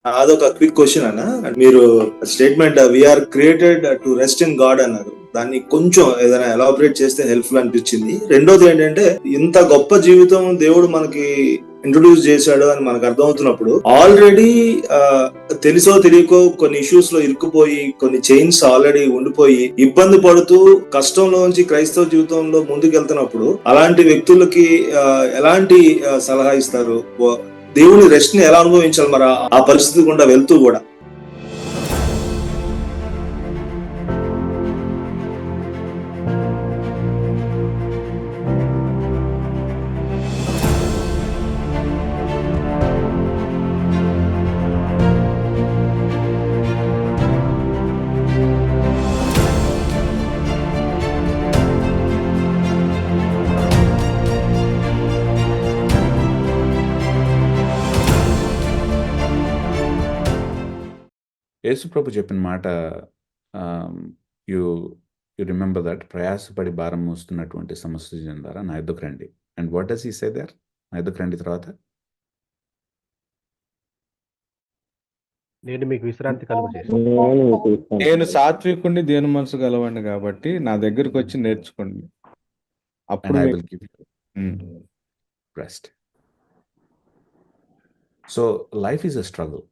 అదొక quick question అన్న. మీరు statement we are created to rest in God అన్నారు. దాన్ని కొంచెం ఏదైనా ఎలాబరేట్ చేస్తే హెల్ప్ఫుల్ అనిపించింది. రెండోది ఏంటంటే, ఇంత గొప్ప జీవితం దేవుడు మనకి ఇంట్రొడ్యూస్ చేశాడు అని మనకు అర్థమవుతున్నప్పుడు, ఆల్రెడీ తెలుసో తెలియకో కొన్ని ఇష్యూస్ లో ఇరుక్కుపోయి, కొన్ని చైన్స్ ఆల్రెడీ ఉండిపోయి ఇబ్బంది పడుతూ కష్టంలోంచి క్రైస్తవ జీవితంలో ముందుకు వెళ్తున్నప్పుడు, అలాంటి వ్యక్తులకి ఎలాంటి సలహా ఇస్తారు? దేవుని రెస్ట్ ని ఎలా అనుభవించాలి మరి ఆ పరిస్థితి గుండా వెళ్తూ కూడా? యేసుప్రభు చెప్పిన మాట, యు యు రిమెంబర్ దట్, ప్రయాసపడి భారం మోస్తున్నటువంటి సమస్య చెందారా నా ఎద్దుకు రండి. And what does he say there? నా ఎద్దుకు రండి తర్వాత నేను మీకు విశ్రాంతి కలుగజేస్తాను. నేను సాత్వికుణ్ణి దేని మనసు గలవండి కాబట్టి నా దగ్గరకు వచ్చి నేర్చుకోండి, అప్పుడు అండ్ ఐ మీకు will give you rest. So life is a struggle.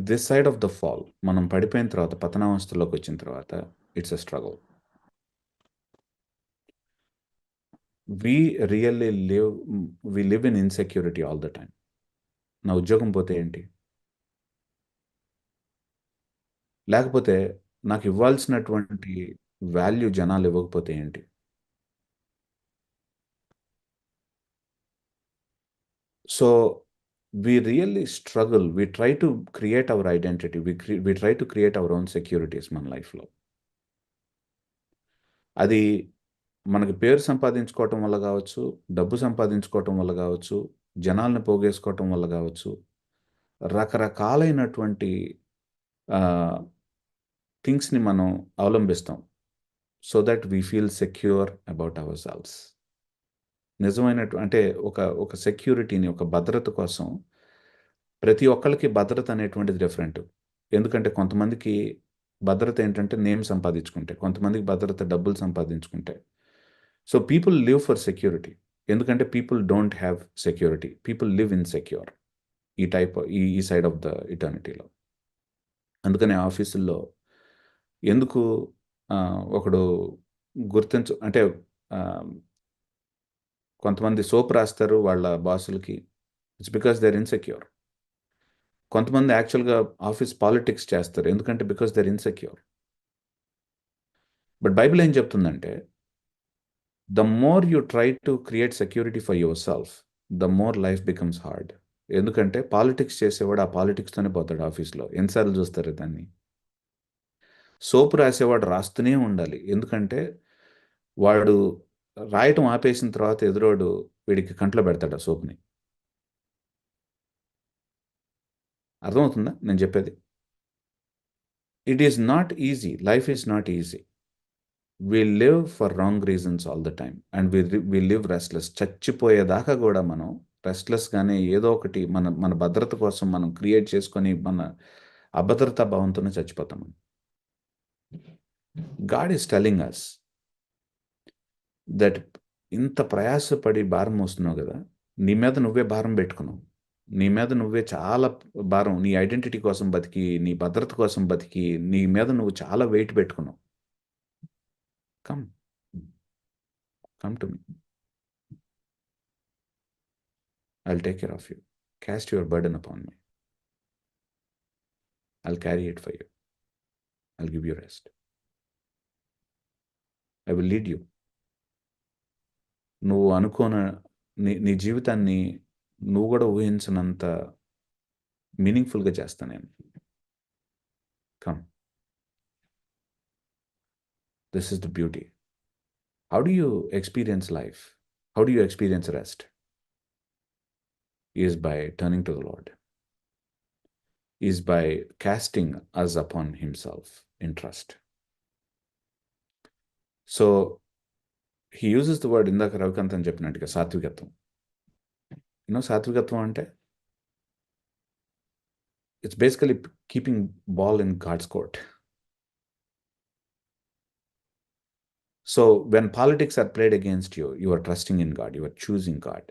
This side of the fall, మనం పడిపోయిన తర్వాత, పతనావస్థలోకి వచ్చిన తర్వాత, it's a struggle. we really live in insecurity all the time. నా ఉద్యోగం పోతే ఏంటి, లేకపోతే నాకు ఇవ్వాల్సినటువంటి వాల్యూ జనాలు ఇవ్వకపోతే ఏంటి? So we really struggle. We try to create our identity. We try to create our own securities మన లైఫ్లో. అది మనకి పేరు సంపాదించుకోవటం వల్ల కావచ్చు, డబ్బు సంపాదించుకోవటం వల్ల కావచ్చు, జనాలను పోగేసుకోవటం వల్ల కావచ్చు, రకరకాలైనటువంటి థింగ్స్ని మనం అవలంబిస్తాం so that we feel secure about ourselves. అంటే ఒక సెక్యూరిటీని, ఒక భద్రత కోసం, ప్రతి ఒక్కరికి భద్రత అనేటువంటిది డిఫరెంట్. ఎందుకంటే కొంతమందికి భద్రత ఏంటంటే నేమ్ సంపాదించుకుంటే, కొంతమందికి భద్రత డబ్బులు సంపాదించుకుంటే. So people live for security. ఎందుకంటే people don't have security, people live in secure ఈ సైడ్ ఆఫ్ ద ఇటర్నిటీలో. అందుకనే ఆఫీసుల్లో ఎందుకు ఒకడు అంటే కొంతమంది సోప్ రాస్తారు వాళ్ళ బాసులకి, it's because they are insecure. కొంతమంది యాక్చువల్గా ఆఫీస్ పాలిటిక్స్ చేస్తారు ఎందుకంటే because they are insecure. But Bible ఏం చెప్తుందంటే, the more you try to create security for yourself, the more life becomes hard. ఎందుకంటే పాలిటిక్స్ చేసేవాడు ఆ పాలిటిక్స్తోనే పోతాడు ఆఫీస్లో. ఎన్నిసార్లు చూస్తారు దాన్ని? సోపు రాసేవాడు రాస్తూనే ఉండాలి, ఎందుకంటే వాడు రాయటం ఆపేసిన తర్వాత ఎదురోడు వీడికి కంట్లో పెడతాడు ఆ సోపుని. అర్థమవుతుందా నేను చెప్పేది? It is not easy, life is not easy. We live for wrong reasons all the time and we live restless. చచ్చిపోయేదాకా కూడా మనం రెస్ట్లెస్గానే ఏదో ఒకటి మన భద్రత కోసం మనం క్రియేట్ చేసుకొని మన అభద్రతా భావంతోనే చచ్చిపోతాం. God is telling us that ఇంత ప్రయాసపడి భారం మోస్తున్నావు కదా, నీ మీద నువ్వే భారం పెట్టుకున్నావు, నీ మీద నువ్వే చాలా భారం, నీ ఐడెంటిటీ కోసం బతికి, నీ భద్రత కోసం బతికి, నీ మీద నువ్వు చాలా వెయిట్ పెట్టుకున్నావు. Come to me, I'll take care of you. Cast your burden upon me. I'll carry it for you. I'll give you rest. I will lead you. నువ్వు అనుకోన నీ జీవితాన్ని నువ్వు కూడా ఊహించినంత మీనింగ్ఫుల్గా చేస్తా నేను. Come, this is the beauty. How do you experience life? How do you experience rest? Is by turning to the Lord, is by casting us upon himself in trust. So he uses the word, ఇందాక రవికాంత్ అని చెప్పినట్టుగా, సాత్వికత్వం. సాత్వికత్వం అంటే It's basically keeping ball in God's court. So when politics are played against you, you are trusting in God, you are choosing God.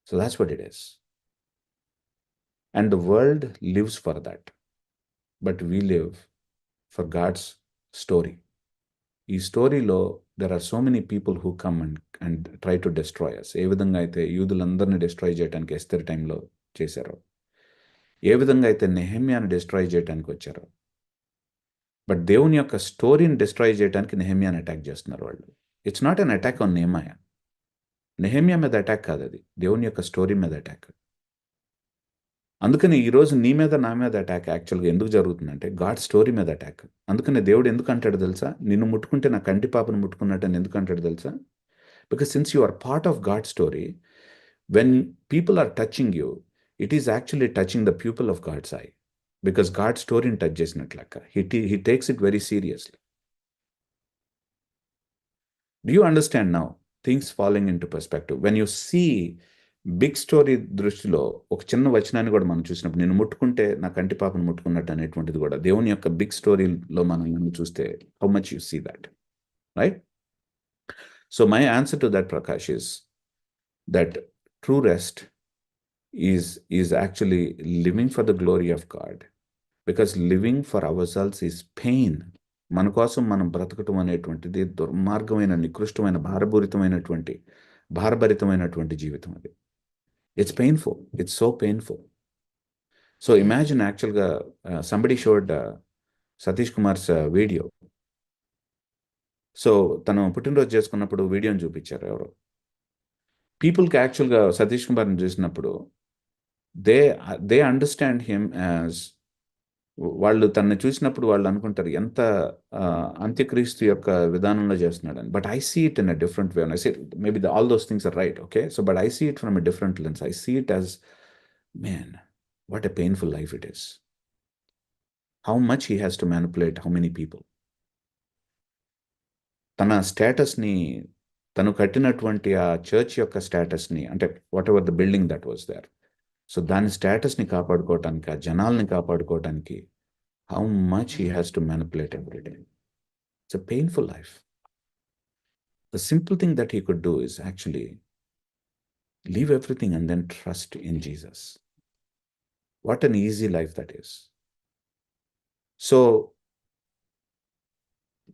So that's what it is. And the world lives for that. But we live for God's story. ఈ స్టోరీలో there are so many people who come and try to destroy us. ఏ విధంగా అయితే యూదులందరినీ destroy చేయడానికి ఎస్తేర్ టైంలో చేశారో, ఏ విధంగా అయితే నెహెమ్యాను డిస్ట్రాయ్ చేయడానికి వచ్చారో, బట్ దేవుని యొక్క స్టోరీని డిస్ట్రాయ్ చేయడానికి నెహెమ్యాని అటాక్ చేస్తున్నారు వాళ్ళు. It's not an attack on Nehemiah. Nehemiah మీద అటాక్ కాదు, అది దేవుని యొక్క స్టోరీ మీద అటాక్. అందుకని ఈరోజు నీ మీద నా మీద అటాక్ యాక్చువల్గా ఎందుకు జరుగుతుందంటే గాడ్ స్టోరీ మీద అటాక్. అందుకని దేవుడు ఎందుకు అంటాడు తెలుసా, నిన్ను ముట్టుకుంటే నా కంటి పాపను ముట్టుకున్నట్టు అని ఎందుకు అంటాడు తెలుసా? Because since you are part of God story, when people are touching you, it is actually touching the people of God's eye. Because God స్టోరీని టచ్ చేసినట్లక్క he takes it very seriously. Do you understand now things falling into perspective? When you see big story దృష్టిలో ఒక చిన్న వచనాన్ని కూడా మనం చూసినప్పుడు, నేను ముట్టుకుంటే నా కంటి పాపను ముట్టుకున్నట్టు అనేటువంటిది కూడా దేవుని యొక్క బిగ్ స్టోరీలో మనం చూస్తే how much you see that, right? So my answer to that, Prakash, is that true rest is actually living for the glory of God. Because living for ourselves is pain. మన కోసం మనం బ్రతకటం అనేటువంటిది దుర్మార్గమైన, నికృష్టమైన, భారభరితమైనటువంటి జీవితం అది. It's painful. It's so painful. So imagine actually, somebody showed Satish Kumar's video. So తను పుట్టినరోజు చేసుకున్నప్పుడు వీడియోని చూపించారు ఎవరో. పీపుల్కి యాక్చువల్గా సతీష్ కుమార్ని చూసినప్పుడు దే అండర్స్టాండ్ హిమ్ యాజ్, వాళ్ళు తనని చూసినప్పుడు వాళ్ళు అనుకుంటారు ఎంత అంత్యక్రీస్తు యొక్క విధానంలో చేస్తున్నాడని. But I see it in a different way. I see maybe all those things are right, okay, so but I see it from a different lens. I see it as, man, what a painful life it is. How much he has to manipulate how many people. తన స్టేటస్ని, తను కట్టినటువంటి ఆ church యొక్క స్టేటస్ని, అంటే whatever the building that was there, so దాని స్టేటస్ని కాపాడుకోవటానికి, ఆ జనాల్ని కాపాడుకోవటానికి, how much he has to manipulate every day. It's a painful life. The simple thing that he could do is actually leave everything and then trust in Jesus. What an easy life that is. So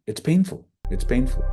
it's painful. It's painful.